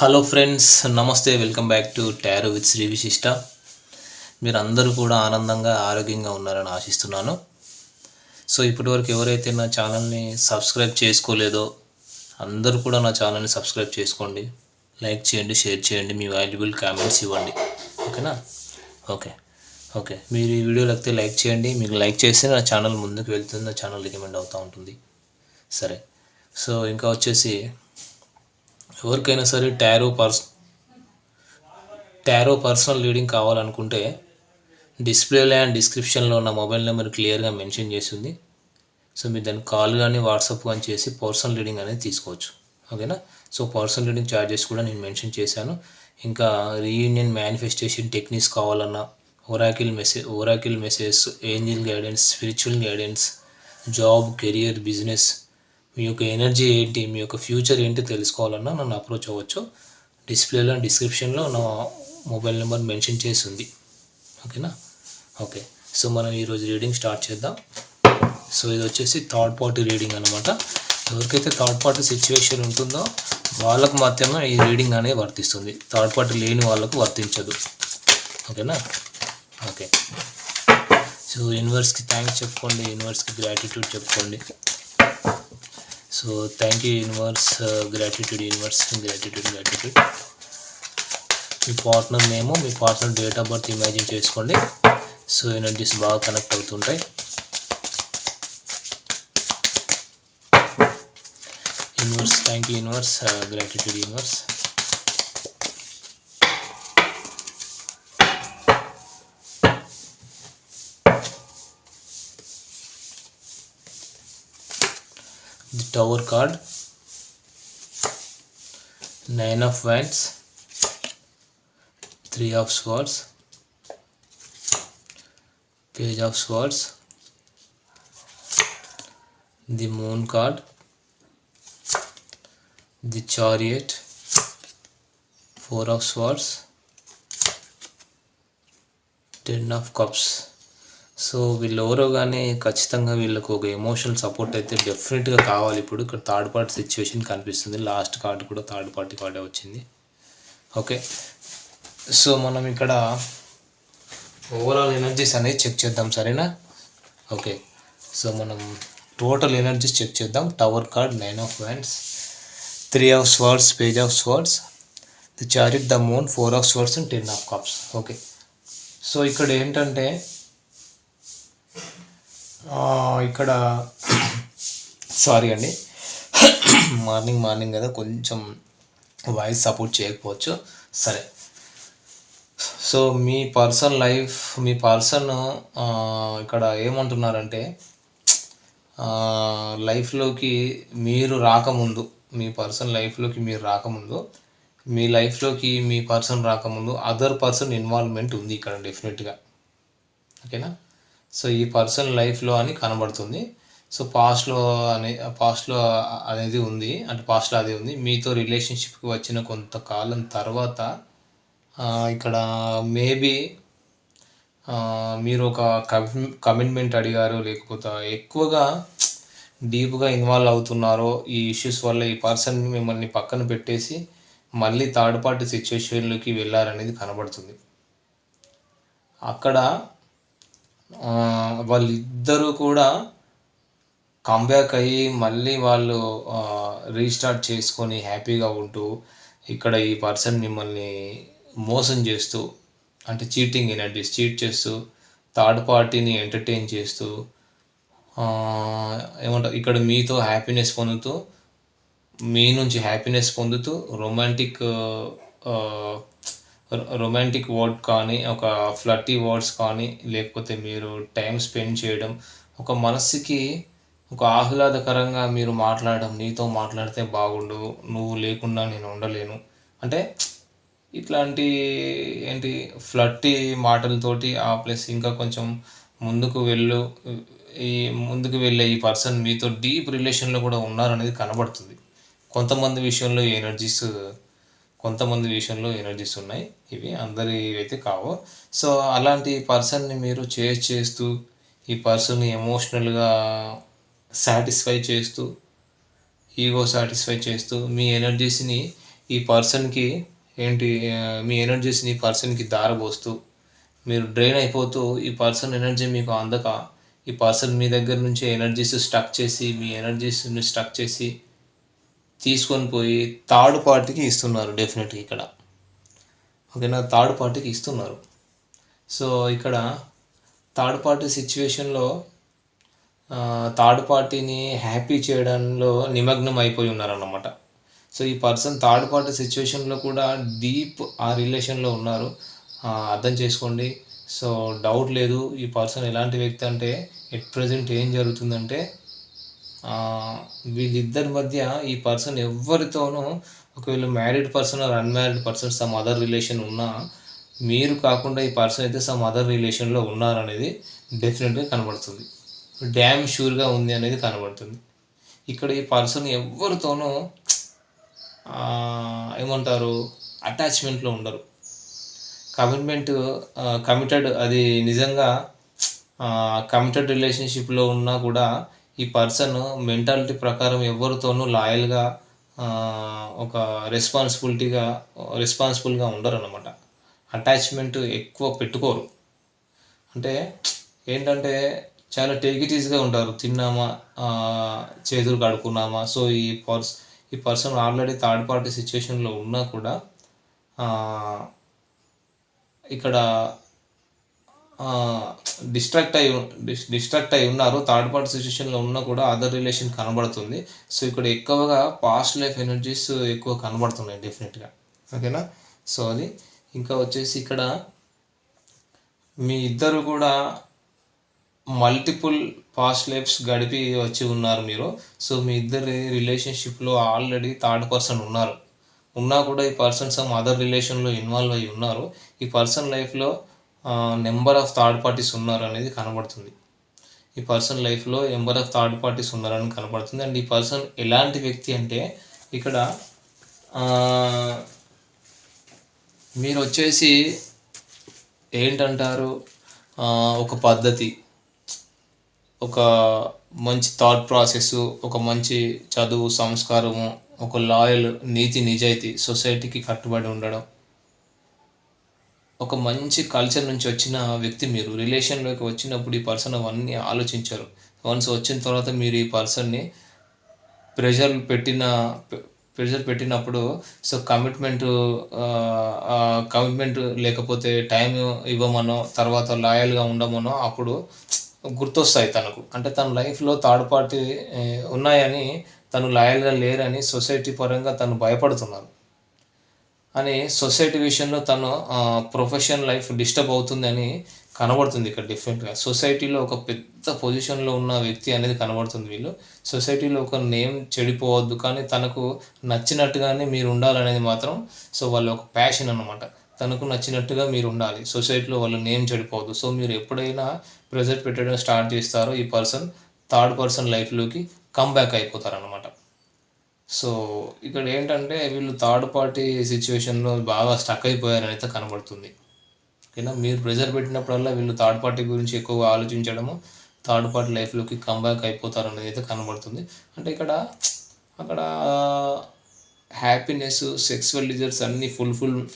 Hello friends, నమస్తే. Welcome back to tarot with Shri Vishishta. మీరందరూ కూడా ఆనందంగా ఆరోగ్యంగా ఉన్నారని ఆశిస్తున్నాను. సో ఇప్పటివరకు ఎవరైతే నా ఛానల్ని సబ్స్క్రైబ్ చేసుకోలేదో అందరూ కూడా నా ఛానల్ని సబ్స్క్రైబ్ చేసుకోండి, లైక్ చేయండి, షేర్ చేయండి, మీ వాల్యుబుల్ కామెంట్స్ ఇవ్వండి. ఓకేనా? ఓకే ఓకే మీరు ఈ వీడియో లేకపోతే లైక్ చేయండి. మీకు లైక్ చేస్తే నా ఛానల్ ముందుకు వెళ్తుంది, నా ఛానల్ రికమెండ్ అవుతూ ఉంటుంది. సరే, సో ఇంకా వచ్చేసి ఎవరికైనా సరే టారో పర్సనల్ రీడింగ్ కావాలనుకుంటే డిస్ప్లేలో అండ్ డిస్క్రిప్షన్లో ఉన్న మొబైల్ నెంబర్ క్లియర్గా మెన్షన్ చేసింది. సో మీరు దాన్ని కాల్ కానీ వాట్సాప్ కానీ చేసి పర్సనల్ రీడింగ్ అనేది తీసుకోవచ్చు. ఓకేనా? సో పర్సనల్ రీడింగ్ ఛార్జెస్ కూడా నేను మెన్షన్ చేశాను. ఇంకా రీయూనియన్ మేనిఫెస్టేషన్ టెక్నిక్స్ కావాలన్నా, oracle message, angel guidance, spiritual guidance, job, career, business, మీ యొక్క ఎనర్జీ ఏంటి, మీ యొక్క ఫ్యూచర్ ఏంటి తెలుసుకోవాలన్నా నన్ను అప్రోచ్ అవ్వచ్చు. డిస్ప్లేలో డిస్క్రిప్షన్లో నా మొబైల్ నెంబర్ మెన్షన్ చేసి ఉంది. ఓకేనా? ఓకే, సో మనం ఈరోజు రీడింగ్ స్టార్ట్ చేద్దాం. సో ఇది వచ్చేసి థర్డ్ పార్టీ రీడింగ్ అనమాట. ఎవరికైతే థర్డ్ పార్టీ సిచ్యువేషన్ ఉంటుందో వాళ్ళకు మాత్రమే ఈ రీడింగ్ అనేది వర్తిస్తుంది. థర్డ్ పార్టీ లేని వాళ్ళకు వర్తించదు. ఓకేనా? ఓకే, సో యూనివర్స్కి థ్యాంక్స్ చెప్పుకోండి, యూనివర్స్కి గ్రాటిట్యూడ్ చెప్పుకోండి. So thank you universe, gratitude universe, gratitude. Me partner name, me partner date of birth imagine చేసుకోండి. సో ఎనర్జీస్ బాగా కనెక్ట్ అవుతుంటాయి. Universe, thank you universe, gratitude universe. The Tower card, Nine of Wands, Three of Swords, Page of Swords, the Moon card, the Chariot, Four of Swords, Ten of Cups. So వీళ్ళెవరో కానీ ఖచ్చితంగా వీళ్ళకు ఒక emotional support అయితే డెఫినెట్గా కావాలి. ఇప్పుడు ఇక్కడ థర్డ్ పార్టీ సిచ్యువేషన్ కనిపిస్తుంది. లాస్ట్ కార్డు కూడా థర్డ్ పార్టీ కార్డే వచ్చింది. ఓకే, సో మనం ఇక్కడ ఓవరాల్ ఎనర్జీస్ అనేది చెక్ చేద్దాం. సరేనా? ఓకే, సో మనం టోటల్ ఎనర్జీస్ చెక్ చేద్దాం. Tower card, nine of wands, three of swords, page of swords, the chariot, the moon, four of swords and ten of cups. Okay, so ఇక్కడ ఏంటంటే ఇక్కడ sorry అండి, morning కదా, కొంచెం voice support చేయకపోవచ్చు. సరే, so మీ person ఇక్కడ ఏమంటున్నారంటే లైఫ్లోకి మీరు రాకముందు, మీ పర్సన్ లైఫ్లోకి మీరు రాకముందు, మీ పర్సన్ రాకముందు అదర్ పర్సన్ ఇన్వాల్వ్మెంట్ ఉంది ఇక్కడ డెఫినెట్గా. ఓకేనా? సో ఈ పర్సన్ లైఫ్లో అని కనబడుతుంది. సో పాస్ట్లో అనేది ఉంది, అంటే పాస్ట్లో అదే ఉంది. మీతో రిలేషన్షిప్కి వచ్చిన కొంతకాలం తర్వాత ఇక్కడ మేబీ మీరు ఒక కమిట్మెంట్ అడిగారు, లేకపోతే ఎక్కువగా డీప్గా ఇన్వాల్వ్ అవుతున్నారో ఈ ఇష్యూస్ వల్ల ఈ పర్సన్ మిమ్మల్ని పక్కన పెట్టేసి మళ్ళీ థర్డ్ పార్టీ సిచ్యువేషన్లోకి వెళ్ళారనేది కనబడుతుంది. అక్కడ వాళ్ళిద్దరూ కూడా కంబ్యాక్ అయ్యి మళ్ళీ వాళ్ళు రీస్టార్ట్ చేసుకొని హ్యాపీగా ఉంటూ, ఇక్కడ ఈ పర్సన్ మిమ్మల్ని మోసం చేస్తూ, అంటే చీటింగ్ ఎనర్జీస్, చీట్ చేస్తూ, థర్డ్ పార్టీని ఎంటర్టైన్ చేస్తూ, ఏమంటారు, ఇక్కడ మీతో హ్యాపీనెస్ పొందుతూ, మీ నుంచి హ్యాపీనెస్ పొందుతూ, రొమాంటిక్ వర్డ్ కానీ, ఒక ఫ్లర్టీ వర్డ్స్ కానీ, లేకపోతే మీరు టైం స్పెండ్ చేయడం, ఒక మనసుకి ఒక ఆహ్లాదకరంగా మీరు మాట్లాడడం, నీతో మాట్లాడితే బాగుండు, నువ్వు లేకుండా నేను ఉండలేను, అంటే ఇట్లాంటి ఫ్లర్టీ మాటలతోటి, ప్లస్ ఇంకా కొంచెం ముందుకు వెళ్ళే ఈ పర్సన్ మీతో డీప్ రిలేషన్లో కూడా ఉన్నారనేది కనబడుతుంది. కొంతమంది విషయంలో ఎనర్జీస్ ఉన్నాయి, ఇవి అందరి అయితే కావు. సో అలాంటి పర్సన్ని మీరు చేస్తూ, ఈ పర్సన్ని ఎమోషనల్గా సాటిస్ఫై చేస్తూ, ఈగో సాటిస్ఫై చేస్తూ, మీ ఎనర్జీస్ని ఈ పర్సన్కి ఏంటి మీ ఎనర్జీస్ని ఈ పర్సన్కి దారబోస్తూ మీరు డ్రైన్ అయిపోతూ ఈ పర్సన్ ఎనర్జీ మీకు అందక ఈ పర్సన్ మీ దగ్గర నుంచి ఎనర్జీస్ స్టక్ చేసి మీ ఎనర్జీస్ని స్టక్ చేసి తీసుకొని పోయి థర్డ్ పార్టీకి ఇస్తున్నారు డెఫినెట్గా ఇక్కడ. ఓకేనా, థర్డ్ పార్టీకి ఇస్తున్నారు. సో ఇక్కడ థర్డ్ పార్టీ సిచ్యువేషన్లో థర్డ్ పార్టీని హ్యాపీ చేయడంలో నిమగ్నం అయిపోయి ఉన్నారన్నమాట. సో ఈ పర్సన్ థర్డ్ పార్టీ సిచ్యువేషన్లో కూడా డీప్ ఆ రిలేషన్లో ఉన్నారు, అర్థం చేసుకోండి. సో డౌట్ లేదు, ఈ పర్సన్ ఎలాంటి వ్యక్తి అంటే ఎట్ ప్రజెంట్ ఏం జరుగుతుందంటే వీళ్ళిద్దరి మధ్య ఈ పర్సన్ ఎవరితోనూ, ఒకవేళ married person are unmarried person some other relation ఉన్నా మీరు కాకుండా ఈ పర్సన్ అయితే సమ్ అదర్ రిలేషన్లో ఉన్నారనేది డెఫినెట్గా కనబడుతుంది, డ్యామ్ షూర్గా ఉంది అనేది కనబడుతుంది. ఇక్కడ ఈ పర్సన్ ఎవరితోనూ ఏమంటారు అటాచ్మెంట్లో ఉండరు. కమిటెడ్ అది నిజంగా కమిటెడ్ రిలేషన్షిప్లో ఉన్నా కూడా ఈ పర్సన్ మెంటాలిటీ ప్రకారం ఎవరితోనూ లాయల్గా ఒక రెస్పాన్సిబుల్గా ఉండరు అన్నమాట. అటాచ్మెంట్ ఎక్కువ పెట్టుకోరు. అంటే ఏంటంటే చాలా టేక్ ఇట్ ఈజీగా ఉంటారు, తిన్నామా చేతులు కడుక్కున్నామా. సో ఈ పర్సన్ ఆల్రెడీ థర్డ్ పార్టీ సిచ్యువేషన్లో ఉన్నా కూడా ఇక్కడ డిస్ట్రాక్ట్ అయి ఉన్నారు. థర్డ్ పార్టీ సిచ్యువేషన్లో ఉన్నా కూడా అదర్ రిలేషన్ కనబడుతుంది. సో ఇక్కడ ఎక్కువగా పాస్ట్ లైఫ్ ఎనర్జీస్ ఎక్కువ కనబడుతున్నాయి డెఫినెట్గా. ఓకేనా, సో అది ఇంకా వచ్చేసి ఇక్కడ మీ ఇద్దరు కూడా మల్టిపుల్ పాస్ట్ లైఫ్స్ గడిపి వచ్చి ఉన్నారు మీరు. సో మీ ఇద్దరి రిలేషన్షిప్లో ఆల్రెడీ థర్డ్ పర్సన్ ఉన్నా కూడా ఈ పర్సన్ సమ్ అదర్ రిలేషన్లో ఇన్వాల్వ్ అయ్యి ఉన్నారు. ఈ పర్సన్ లైఫ్లో నెంబర్ ఆఫ్ థర్డ్ పార్టీస్ ఉన్నారు అనేది కనబడుతుంది. ఈ పర్సన్ లైఫ్లో నెంబర్ ఆఫ్ థర్డ్ పార్టీస్ ఉన్నారని కనబడుతుంది. అండ్ ఈ పర్సన్ ఎలాంటి వ్యక్తి అంటే ఇక్కడ మీరు వచ్చేసి ఏంటంటారు, ఒక పద్ధతి, ఒక మంచి థాట్ ప్రాసెస్, ఒక మంచి చదువు, సంస్కారము, ఒక లాయల్, నీతి నిజాయితీ, సొసైటీకి కట్టుబడి ఉండడం, ఒక మంచి కల్చర్ నుంచి వచ్చిన వ్యక్తి మీరు. రిలేషన్లోకి వచ్చినప్పుడు ఈ పర్సన్ అవన్నీ ఆలోచించారు. వన్స్ వచ్చిన తర్వాత మీరు ఈ పర్సన్ని ప్రెషర్ పెట్టినప్పుడు సో కమిట్మెంట్ లేకపోతే టైం ఇవ్వమనో తర్వాత లాయల్గా ఉండమనో అప్పుడు గుర్తొస్తాయి తనకు. అంటే తన లైఫ్లో థర్డ్ పార్టీ ఉన్నాయని, తను లాయల్గా లేరని సొసైటీ పరంగా తను భయపడుతున్నారు అని, సొసైటీ విషయంలో తను ప్రొఫెషనల్ లైఫ్ డిస్టర్బ్ అవుతుందని కనబడుతుంది ఇక్కడ డిఫరెంట్గా. సొసైటీలో ఒక పెద్ద పొజిషన్లో ఉన్న వ్యక్తి అనేది కనబడుతుంది. వీళ్ళు సొసైటీలో ఒక నేమ్ చెడిపోవద్దు, కానీ తనకు నచ్చినట్టుగానే మీరు ఉండాలనేది మాత్రం సో వాళ్ళ ఒక ప్యాషన్ అన్నమాట. తనకు నచ్చినట్టుగా మీరు ఉండాలి, సొసైటీలో వాళ్ళ నేమ్ చెడిపోవద్దు. సో మీరు ఎప్పుడైనా ప్రెజర్ పెట్టడం స్టార్ట్ చేస్తారో ఈ పర్సన్ థర్డ్ పర్సన్ లైఫ్లోకి కమ్బ్యాక్ అయిపోతారనమాట. సో ఇక్కడ ఏంటంటే వీళ్ళు థర్డ్ పార్టీ సిచ్యువేషన్లో బాగా స్టక్ అయిపోయారని అయితే కనబడుతుంది. ఓకేనా, మీరు ప్రెజర్ పెట్టినప్పుడల్లా వీళ్ళు థర్డ్ పార్టీ గురించి ఎక్కువగా ఆలోచించడము, థర్డ్ పార్టీ లైఫ్లోకి కమ్బ్యాక్ అయిపోతారు అనేది అయితే కనబడుతుంది. అంటే అక్కడ హ్యాపీనెస్, సెక్సువల్ డిజైర్స్ అన్నీ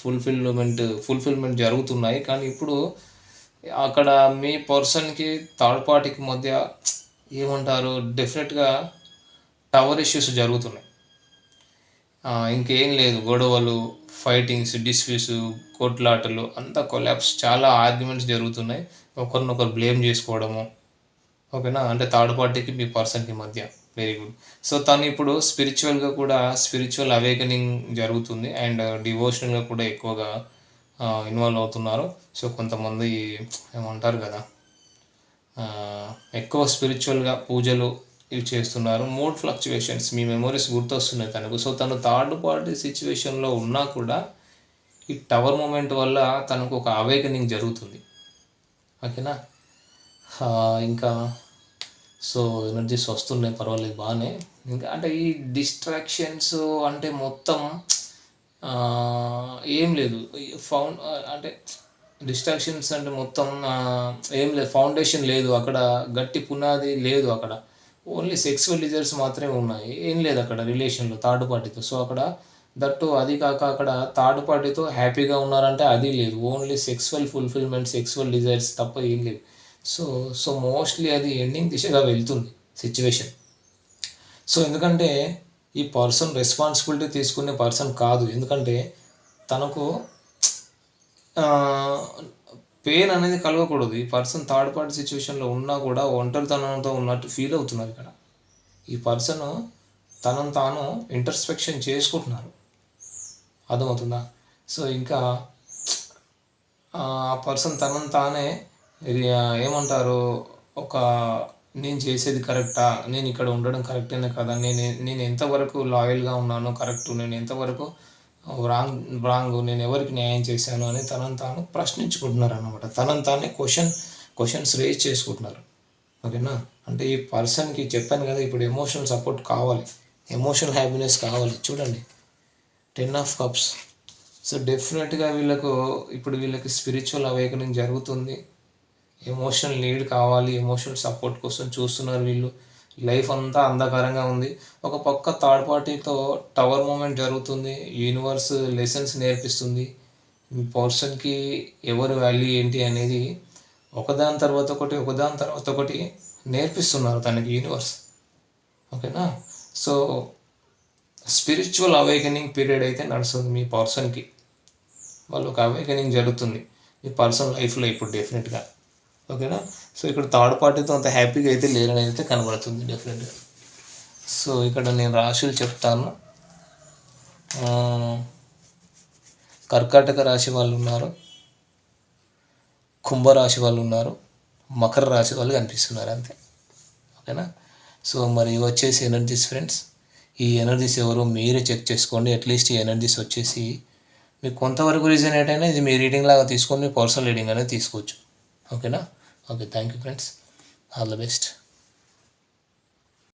ఫుల్ఫిల్మెంట్ జరుగుతున్నాయి. కానీ ఇప్పుడు అక్కడ మీ పర్సన్కి థర్డ్ పార్టీకి మధ్య ఏమంటారు డెఫినెట్గా టవర్ ఇష్యూస్ జరుగుతున్నాయి. ఇంకేం లేదు, గొడవలు, ఫైటింగ్స్, డిస్ప్యూట్స్, కొట్లాటలు, అంతా కొలాప్స్, చాలా ఆర్గ్యుమెంట్స్ జరుగుతున్నాయి, ఒకరినొకరు బ్లేమ్ చేసుకోవడము. ఓకేనా, అంటే థర్డ్ పార్టీకి మీ పర్సన్కి మధ్య. Very good. సో తను ఇప్పుడు స్పిరిచువల్ అవేకనింగ్ జరుగుతుంది అండ్ డివోషనల్గా కూడా ఎక్కువగా ఇన్వాల్వ్ అవుతున్నారు. సో కొంతమంది ఏమంటారు కదా, ఎక్కువ స్పిరిచువల్గా పూజలు ఇవి చేస్తున్నారు. మూడ్ ఫ్లక్చువేషన్స్, మీ మెమొరీస్ గుర్తొస్తున్నాయి తనకు. సో తను థర్డ్ పార్టీ సిచ్యువేషన్లో ఉన్నా కూడా ఈ టవర్ మూమెంట్ వల్ల తనకు ఒక అవేకనింగ్ జరుగుతుంది. ఓకేనా, ఇంకా సో ఎనర్జీస్ వస్తున్నాయి, పర్వాలేదు, బాగానే. ఇంకా అంటే ఈ డిస్ట్రాక్షన్స్ అంటే మొత్తం ఏం లేదు, అంటే డిస్ట్రాక్షన్స్ అంటే మొత్తం ఏం లేదు, ఫౌండేషన్ లేదు అక్కడ, గట్టి పునాది లేదు అక్కడ, ఓన్లీ సెక్సువల్ డిజైర్స్ మాత్రమే ఉన్నాయి, ఏం లేదు అక్కడ రిలేషన్లో థర్డ్ పార్టీతో. సో అక్కడ దట్టు అది కాక అక్కడ థర్డ్ పార్టీతో హ్యాపీగా ఉన్నారంటే అది లేదు. Only sexual fulfilment, sexual desires తప్ప ఏం లేదు. సో మోస్ట్లీ అది ఎండింగ్ దిశగా వెళ్తుంది సిచ్యువేషన్. సో ఎందుకంటే ఈ పర్సన్ రెస్పాన్సిబిలిటీ తీసుకునే పర్సన్ కాదు. ఎందుకంటే తనకు పెయిన్ అనేది కలగకూడదు. ఈ పర్సన్ థర్డ్ పార్టీ సిచ్యువేషన్లో ఉన్నా కూడా ఒంటరితనంతో ఉన్నట్టు ఫీల్ అవుతున్నారు ఇక్కడ. ఈ పర్సన్ తనను తాను ఇంటర్స్పెక్షన్ చేసుకుంటున్నారు. అర్థమవుతుందా? సో ఇంకా ఆ పర్సన్ తనను తానే ఏమంటారు, ఒక నేను చేసేది కరెక్టా, నేను ఇక్కడ ఉండడం కరెక్టేనే కదా, నేను ఎంతవరకు లాయల్గా ఉన్నాను కరెక్టు, నేను ఎంతవరకు రాంగ్, నేను ఎవరికి న్యాయం చేశాను అని తనను తాను ప్రశ్నించుకుంటున్నారు అన్నమాట. తనను తానే క్వశ్చన్స్ రేజ్ చేసుకుంటున్నారు. ఓకేనా? అంటే ఈ పర్సన్కి చెప్పాను కదా, ఇప్పుడు ఎమోషనల్ సపోర్ట్ కావాలి, ఎమోషనల్ హ్యాపీనెస్ కావాలి. చూడండి 10 ఆఫ్ కప్స్. సో డెఫినెట్గా వీళ్ళకి స్పిరిచువల్ అవేకనింగ్ జరుగుతుంది. ఎమోషనల్ నీడ్ కావాలి, ఎమోషనల్ సపోర్ట్ కోసం చూస్తున్నారు వీళ్ళు. లైఫ్ అంతా అంధకారంగా ఉంది. ఒక పక్క థర్డ్ పార్టీతో టవర్ మూమెంట్ జరుగుతుంది. యూనివర్స్ లెసన్స్ నేర్పిస్తుంది. మీ పర్సన్కి ఎవరు వాల్యూ ఏంటి అనేది ఒకదాని తర్వాత ఒకటి నేర్పిస్తున్నారు తనకి యూనివర్స్. ఓకేనా? సో స్పిరిచువల్ అవేకనింగ్ పీరియడ్ అయితే నడుస్తుంది మీ పర్సన్కి. వాళ్ళకి అవేకనింగ్ జరుగుతుంది మీ పర్సన్ లైఫ్లో ఇప్పుడు డెఫినెట్గా. ఓకేనా? సో ఇక్కడ థర్డ్ పార్టీతో అంత హ్యాపీగా అయితే లేరని అయితే కనబడుతుంది డెఫినెట్గా. సో ఇక్కడ నేను రాశులు చెప్తాను. కర్కాటక రాశి వాళ్ళు ఉన్నారు, కుంభరాశి వాళ్ళు ఉన్నారు, మకర రాశి వాళ్ళు కనిపిస్తున్నారు అంతే. ఓకేనా? సో మరి వచ్చేసి ఎనర్జీస్ ఫ్రెండ్స్. ఈ ఎనర్జీస్ ఎవరో మీరే చెక్ చేసుకోండి. అట్లీస్ట్ ఈ ఎనర్జీస్ వచ్చేసి మీకు కొంతవరకు రీజనేట్ అయినా ఇది మీ రీడింగ్ లాగా తీసుకొని మీ పర్సనల్ రీడింగ్ అనేది తీసుకోవచ్చు. ఓకేనా? Okay, thank you friends. All the best.